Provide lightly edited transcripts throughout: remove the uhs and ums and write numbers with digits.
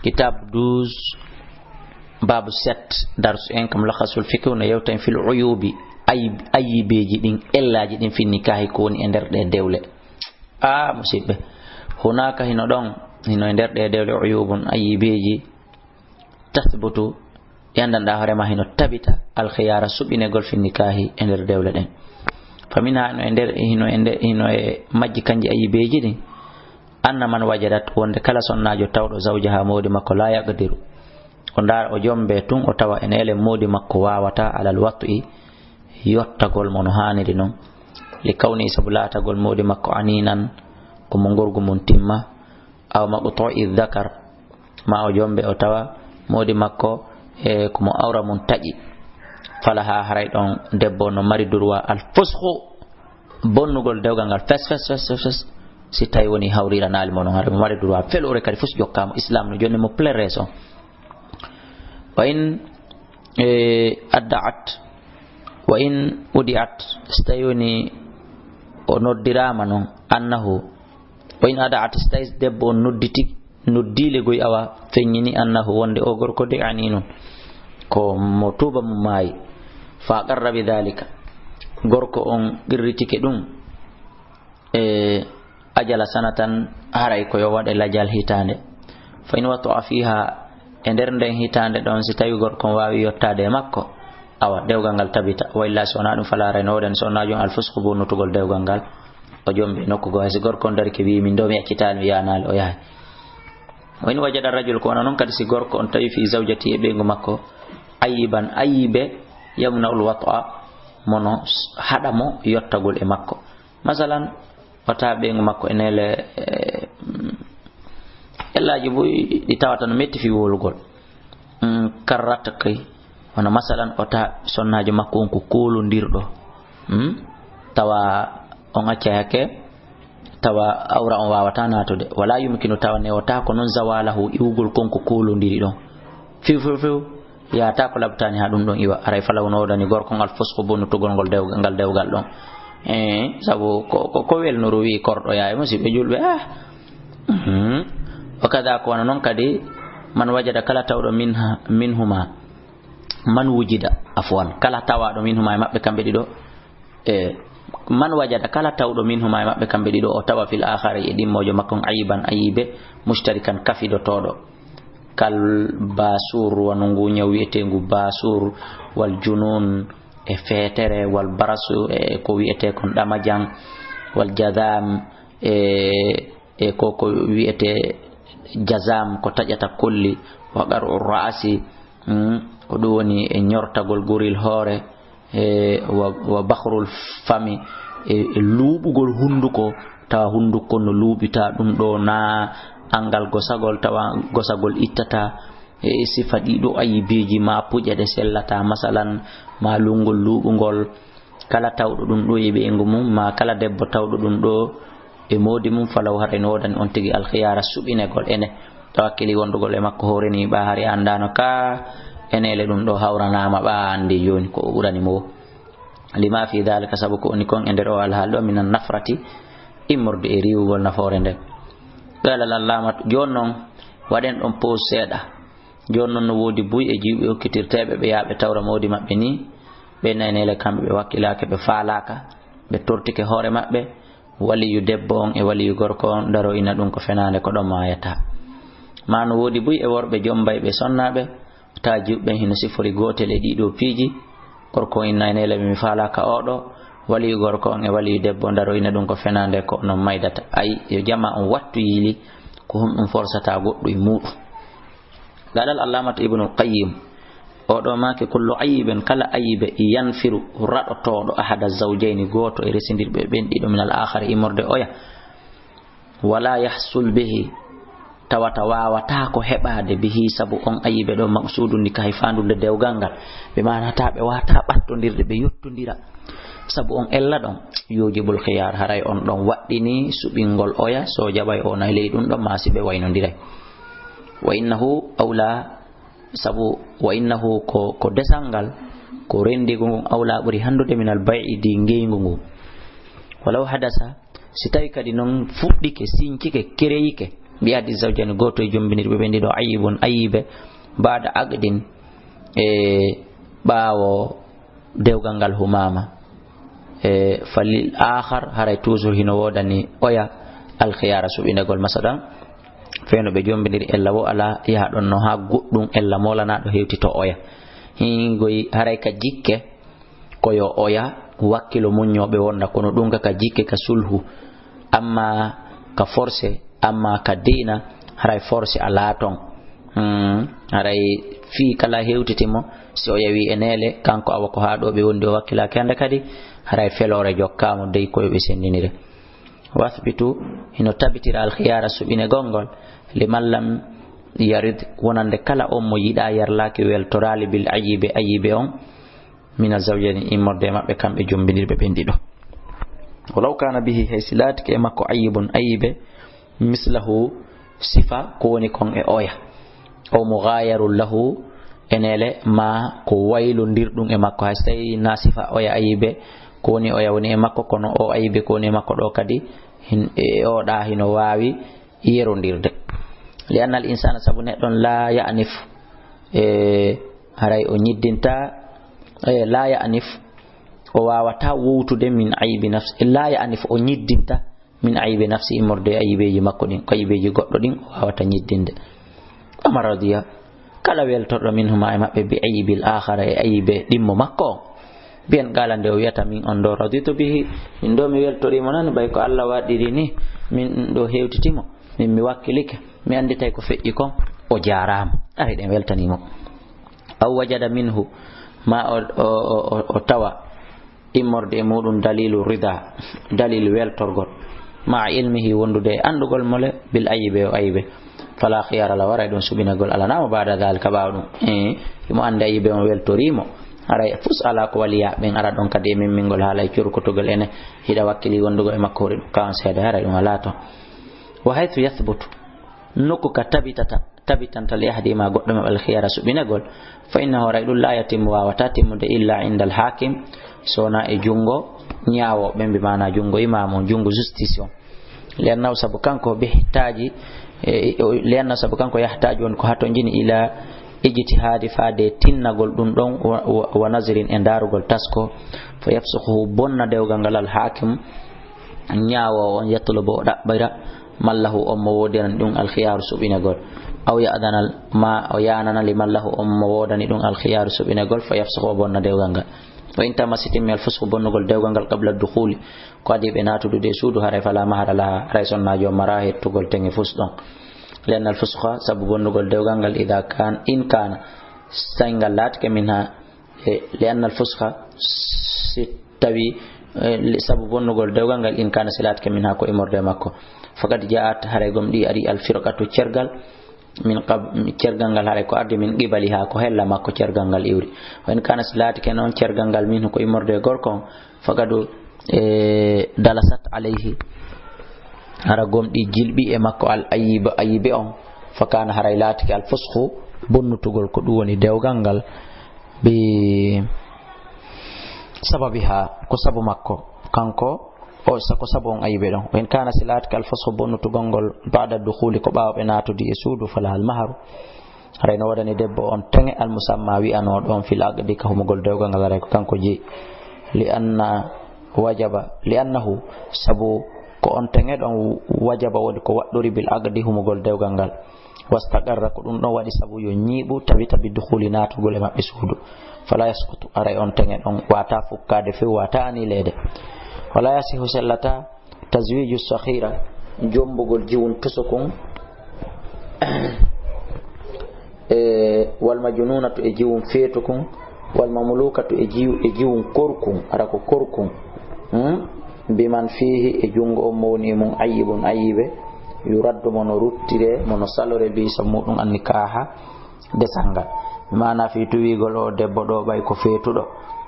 kitab 12 bab 7 dars en kam lakhasul fiqh no yewtan fil uyubi ayibeji din ellaji din fin nikahi ko woni e der de dewle musibbe hunaka hino don hino e der de dewle uyubun ayibeji tathbutu yandanda horema hino tabita al khiyara subine gol fin nikahi e der dewle den famina no e der hino e majji kanji ayibeji din anna man wajadat wonde kala sonnajo tawdo zawjaha modi makko la yaqdiru ko ndar o jombe tun o tawa enele modi makko wawata alal wat'i yottagol mon haniri non li kawni sabulata gol modi makko aninan ko mo gorgu mun timma aw maqtu'i dhakar ma o jombe o tawa modi makko e ko mo awra mun taji falaha haray don debbo no mari durwa al fusxu bonnugol dewgal ngal fes si tay woni hawrira naali mon haray mo mari durwa felore kadi fus jokkama islam no jonni mo plein raison wa in adda'at wa in udiat stayoni o noddirama non annahu wa in adda'at stay debbo noddile goy awa fenyini annahu wonde o gorko de aninun ko mo tuba mo mai fa qarra bi dhalika gorko on girritike dum ajala sanatan haray ko yo wade lajal hitande fa in watu fiha e der den hitande don si tawi gorko wawi yottade makko awa dewgal ngal tabita walla sona dum falare noden sona jon al fusqu bonutugol dewgal ngal o jombe nokko go hasi gorko dar ke wi min do mi accital mi yanal o yahay woni wajada rajul ko non kadi si gorko on tawi fi zawjati e bengo makko ayiban ayibe yamna ul wat'a mono hadamo yottagol e makko masalan wata bengo makko enele ellaaji boy di tawata no metti fi wolugol karrata kay wana masalan ota sonnajo makko on ko kolondirdo tawa on accayake tawa awra on wawata natude wala yumkinu tawa ne wata ko non zawalahu iwugol konko kolondiri don fiw ya ta ko labtani ha dum don iwa aray falaw no dani gorko ngal fosco bonu to gol dewgal don sabu ko welno rowi kordo yaay musibe julbe wakada ko non kadi man wajada kala tawdo minhuma man wujida afwan kala tawado minhuma mabbe kambe dido man wajada kala tawdo minhuma mabbe kambe dido o tawa fil akhari e dimmojo makkon ayiban ayibe mushtarikan kafido todo kal basur wanungu nyawiyete ngu basur wal junun e fetere wal barasu e ko wiyete kon damajang wal jadam e ko wiyete jazam ko tajata kulli wa qaru ra'si ko do woni e nyortagol goril hore wa bakhrul fami e lubugol hunduko tawa hunduko no lubita dum do na angal gosagol tawa gosagol ittata e sifadi do ayibeji ma pujade sellata masalan ma lungol lubugol kala tawdo dum do yebe ngumum ma kala debbo tawdo dum do e modi mum falaw hare no dan on tigi al khiyara subine gol ene tawakkili wondugol e makko horeni ba hari andano ka enele dum do hawranama ba andi yoni ko burani mo lima fi dhalika sabuko oni kon endero al halo minan nafrati imurde e riwugol nafore nde dala lallamat jonnon waden don pose seda jonnon no wodi buy e jibe okkitirtebe be yaabe tawra modi mabbe ni be nanele kambe be wakkilake be falaka be tortike hore mabbe wali yu debbo on e wali yu gorko on daro ina dum ko fenande ko don mayata mano wodi buy e worbe jombay be sonnabe ta jubbe hino sifori gotel e dido piiji gorko inna enele mi falaka odo wali yu gorko on e wali yu debbo daro ina dum ko fenande ko non maydata ay yo jama on wattu yili ko hum forsata goddo e mudu galal allamat ibnul qayyim odo make kullu ayiben kala ayibe yanfiru rado todo ahada zawjaini goto e resindirbe ben dido min al akhar imorde oya wala yahsul bihi tawata wawata ko hebade bihi sabu on ayibe do maqsudu ni kay fandude dewgangal be manata be wata battondirde be yottondira sabu on ella don yojibul khiyar haray on don waddini subingol oya so jabay on ay leydum do masibe waynondira wa innahu awla sabu wa innahu ko desangal ko rendigo awla buri handude min al bai'idi ngeygo walau hadasa si tawi kadi non fuddike sinkike kereyike بأحد الزوجين غوتو جنبنير ببندو عيب عيب بعد عقد باو دewgal humama falil akhar haray toujours hino wodani oya al khiyara subinagol masalan feno be jombiniri ella wo ala yaha don no ha guddum ella molana do hewtito oya hingoy haray ka jikke koyo oya wakkilo munyobe wonna kono dunga ka jikke ka sulhu amma ka force amma ka dina haray force ala ton haray fi kala hewtitimo si o yawi enele kanko awako ha do be wondi o wakkila kende kadi haray felore jokkamo dey koyo be sendinire wasbitu hino tabitira al khiyara subine gongol liman lam yarid wonande kala on mo yida yarlaki weltorali bil ayibe on min azawjani imorde mabbe kambe jombinirbe bendido walaw kana bihi haysilat ke makko ayibun ayibe mislahu sifa ko woni kon e oya o mughayarul lahu enele ma ko waylo ndirdum e makko hay na sifa oya ayibe ko woni oya woni e makko kono o ayibe ko woni makko do kadi o da hino wawi yerondirde li anna al insana sabu nedon la ya'nif haray o nyiddinta la ya'nif o wawata wutude min ayibi nafsi la ya'nif o nyiddinta min ayibi nafsi imorde ayibeji makko din ko ayibeji goddo din o wawata nyiddinde amara radiya kala weltordo minhuma e mabbe bi ayibil akhara e ayibe dimmo makko bien galande o wiata min on do raditu bihi min do mi weltori mo nan bay ko Allah wadiri ni min do hewtitimo min mi wakkilike mi andi tay ko feƴƴi kon o jaarama ari den weltanimo aw wajada minhu ma o tawa immorde mudum dalilu rida dalil weltorgol ma ilmihi wondude andugol mole bil ayibe o ayibe fala khiyara la wara don subinagol ala nama bada dal kabawdum mo ande ayibe on weltorimo aray fus ala ko waliya ben ara don kadi min mingol halay curkotogol ene hida wakkili wondugo e makko ri kan seeda haray dum ala to wa haythu yathbutu nuku ka tabitan tal yahdi ma goddo mabal khiyara subinagol fa innahu raidul la yatim wa watatimude illa indal hakim sona e jungo nyaawo bembe mana jungo imamu jungo justice lianna sabu kanko bihtaji lianna sabu kanko yahtaji on ko hato jini ila ijtihadi faade tinnagol dum don wa nazirin e darugol tasko fa yafsuhu bonna dewgal ngal hakim nyaawo on yatlubo dabbayra mallahu umma wodan dum al khiyar subinagol aw ya'danal ma o yanana limallahu umma wodani dum al khiyar subinagol fa yafsuhu bonna dewgal ngal wa inta masitim al fusxu bonnugol dewgal ngal qabla dukhuli ko adi be natude de suudu haray fala mahara la raison najo marahe tugol tengi fusdon لأن الفسخ سبب النقل دوغانغال إذا كان إن كان سنغالات كمنها لأن الفسخ ستوي سبب النقل دوغانغال إن كان سلات كمنها كو إمور دمكو فقد جاءت هرقم دي أري الفرقة تشرغال من قبل تشرغانغال هرقو أرد من قبلها كو هلا ماكو تشرغانغال إوري وإن كان سلات كنون تشرغانغال منه كو إمور دغوركم فقد دلست عليه hara gomdi jilbi e makko al ayibe on fakana haray latiki al fusxu bonnutugol ko dum woni dewgal ngal bi sababiha ko sabu makko kanko o sako sabu on ayibe don en kana silatika al fusxu bonnutugol gol ba'da dukhuli ko baabe natudi e suudu fala al mahru haray no wadani debbo on tenge al musamma wi ano don fil aqdi ka humugol dewgal ngal haray ko kanko ji li anna wajaba li annahu sabu ko on tenge don wajaba wodi ko waddori bil agdi humugol dewgal ngal wastaqarra ko dum don wadi sabu yo nyibu tabi dukhuli natugol e mabbe suudu fala yasqutu aray on tenge don wata fukkade fe wata ani lede wala yasihu sallata tazwiju sakhira jombugol jiwun tusukun wal majnunatu e jiwun fetukun wal mamlukatu e jiwun korkun ara ko korkun biman fihi e jungo mawni mun ayibun ayibe yuraddu mono ruttire mono salore bi samudum an nikaha desanga mana fi tuwigol o debbo do bay ko fetudo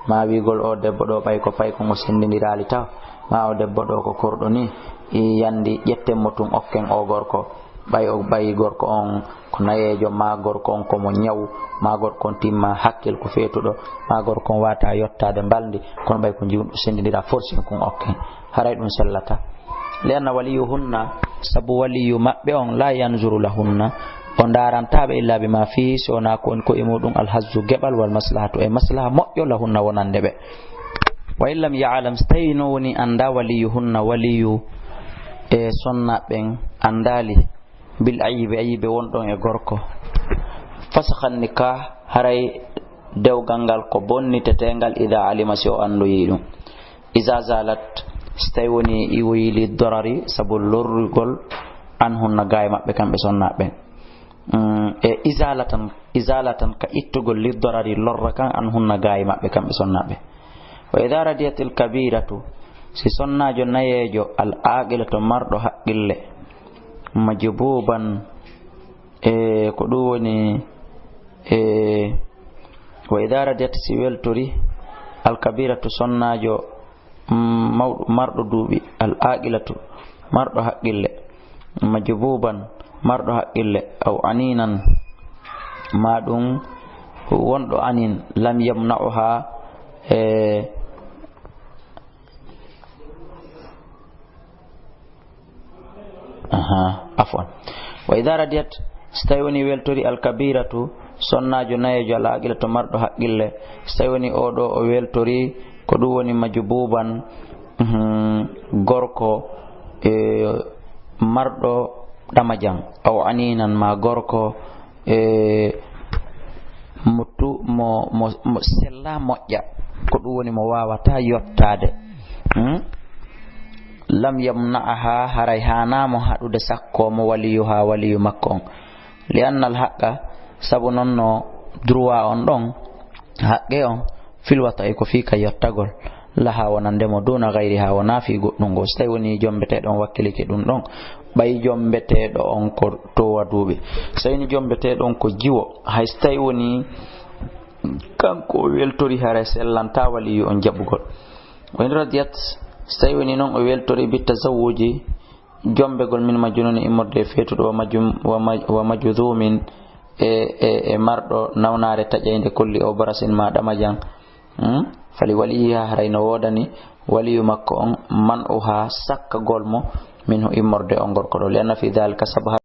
ma wigol o debbo do bay ko fay ko mo sendidirali taw ma o debbo do ko kordo ni yandi jettemmo tum okken o gorko bay o bay gorko on ko nayejo ma gorko on ko mo nyaw ma gorko on timma hakkil ko fetudo ma gorko on wata yottade baldi kono bay ko jiwdo sendidira force ko okken haray dum sellata lianna waliyuhunna sabu waliyu mabbe on la yanzuru lahunna on darantaɓe illa bima fi sona ko en ko e muɗum alhazzu gebal wal maslahatu e maslaha moƴƴo lahunna wonande ɓe wa illam ya'lam stayno woni anda waliyuhunna waliyu e sonnaɓen andali bil ayibe wonɗon e gorko fasakhan nikah haray dewgal ngal ko bonnitetengal ida alima si o andoyi ɗum iza zalat so tawi woni iwoyi li dorari sabu lorrugol an hunna gaye maɓɓe kamɓe sonnaɓen e isalatan ka ittugol li dorari lorra kan an hunna gaye maɓɓe kamɓe sonnaɓe wa ida radiyatil kabiratu si sonnajo nayejo al aqilatu marɗo haqqille majbuban e ko ɗum woni wa ida radiyat si weltori al kabiratu sonnajo mawɗo marɗo duuɓi al aqilatu marɗo haqqille majbuban marɗo haqqille aw aninan ma ɗum wonɗo anin lam yamna'uha afwan wa ida radiyat so tawi woni weltori al kabiratu sonnajo nayejo al aqilatu marɗo haqqille so tawi woni oɗo o weltori ko ɗum woni majbuban gorko marɗo ɗamajan aw aninan ma gorko mo sella moƴƴa ko ɗum woni mo wawata yottade lam yamna'aha haray hanamo haɗude sakkomo waliyu ha waliyu makko on li anna al haqqa sabu noon no droit on ɗon haqqe on filwata e ko fika yottagol laha wonandemo duna gayri ha wona fi goɗɗum go so tawi woni jombeteɗo on wakkilike ɗum ɗon ɓay jombeteɗo on ko towa duuɓi so tawi ni jombeteɗo on ko jiwo hay so tawi woni kanko o weltori hara sellanta waliyu on jaɓugol woni radiyat so tawi woni noon o weltori bitta zawuji jombegol min majjunoni immorde feetuɗo wa majjudumin e marɗo nawnare taƴayde kolli o barasin ma ɗamajan fali waliyiha haray no wodani waliyu makko on man o ha sakka golmo min ho immorde on gorko ɗo li anna fi dhalika sabaha